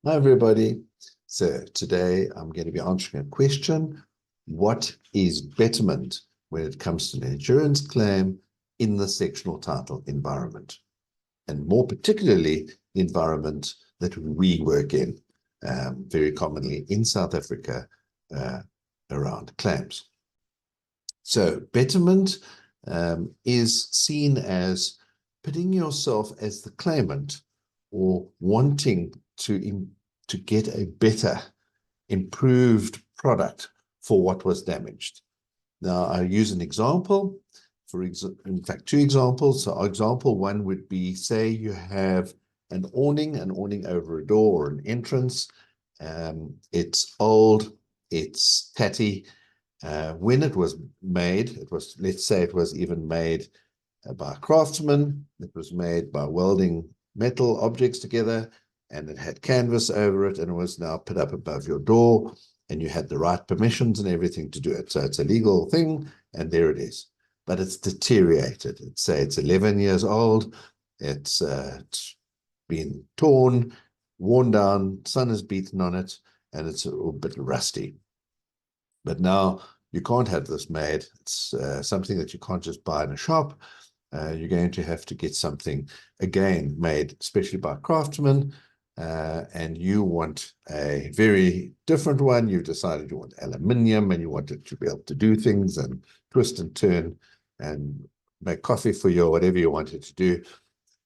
Hi, everybody. So today I'm going to be answering a question. What is betterment when it comes to an insurance claim in the sectional title environment? And more particularly, the environment that we work in, very commonly in South Africa, around claims. So betterment is seen as putting yourself as the claimant or wanting to get a better, improved product for what was damaged. Now, I use an example, in fact, two examples. So example one would be, say you have an awning over a door or an entrance. It's old, it's tatty. When it was made, let's say it was even made by a craftsman. It was made by welding metal objects together, and it had canvas over it, and it was now put up above your door, and you had the right permissions and everything to do it. So it's a legal thing, and there it is. But it's deteriorated. Say it's 11 years old. It's been torn, worn down, sun has beaten on it, and it's a little bit rusty. But now you can't have this made. It's something that you can't just buy in a shop. You're going to have to get something, again, made especially by craftsmen, and you want a very different one. You've decided you want aluminium, and you want it to be able to do things and twist and turn and make coffee for you or whatever you want it to do.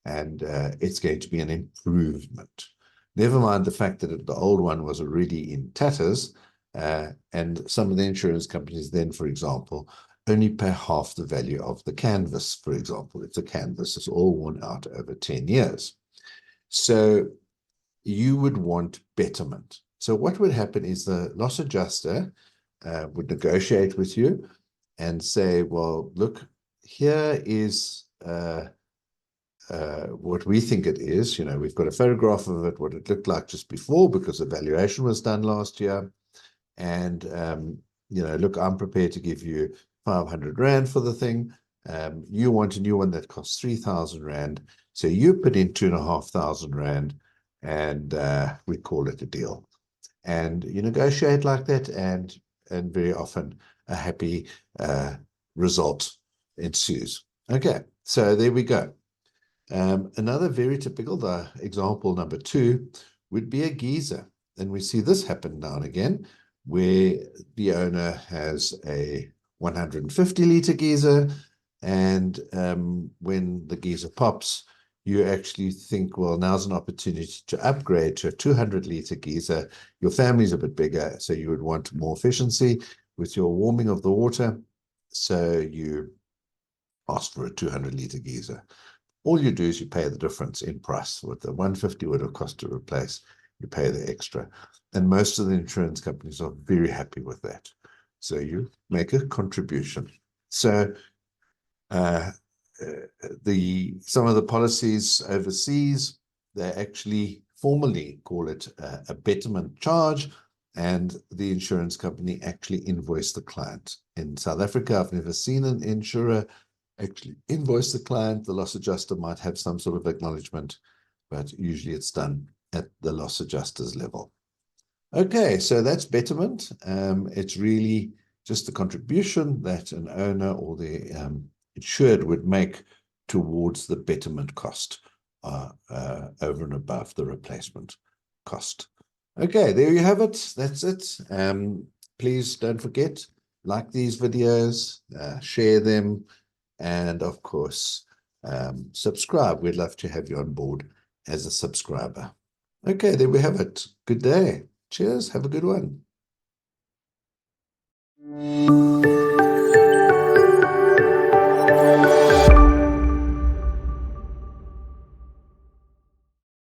And it's going to be an improvement. Never mind the fact that the old one was already in tatters, and some of the insurance companies then, for example, only pay half the value of the canvas, for example, if the canvas is all worn out over 10 years. So you would want betterment. So what would happen is the loss adjuster would negotiate with you and say, well, look, here is what we think it is. You know, we've got a photograph of it, what it looked like just before, because the valuation was done last year. And, you know, look, I'm prepared to give you 500 Rand for the thing. You want a new one that costs 3,000 Rand. So you put in 2,500 Rand, and we call it a deal. And you negotiate like that, and very often a happy result ensues. Okay, so there we go. Another very typical, the example number 2, would be a geyser. And we see this happen now and again, where the owner has a 150-liter geyser, and when the geyser pops, you actually think, well, now's an opportunity to upgrade to a 200-liter geyser. Your family's a bit bigger, so you would want more efficiency with your warming of the water, so you ask for a 200-liter geyser. All you do is you pay the difference in price. What the 150 would have cost to replace, you pay the extra. And most of the insurance companies are very happy with that. So you make a contribution. So some of the policies overseas, they actually formally call it a betterment charge, and the insurance company actually invoice the client. In South Africa, I've never seen an insurer actually invoice the client. The loss adjuster might have some sort of acknowledgement, but usually it's done at the loss adjuster's level. Okay, so that's betterment. It's really just the contribution that an owner or the insured would make towards the betterment cost over and above the replacement cost. Okay, there you have it. That's it. Please don't forget, like these videos, share them, and of course, subscribe. We'd love to have you on board as a subscriber. Okay, there we have it. Good day. Cheers. Have a good one.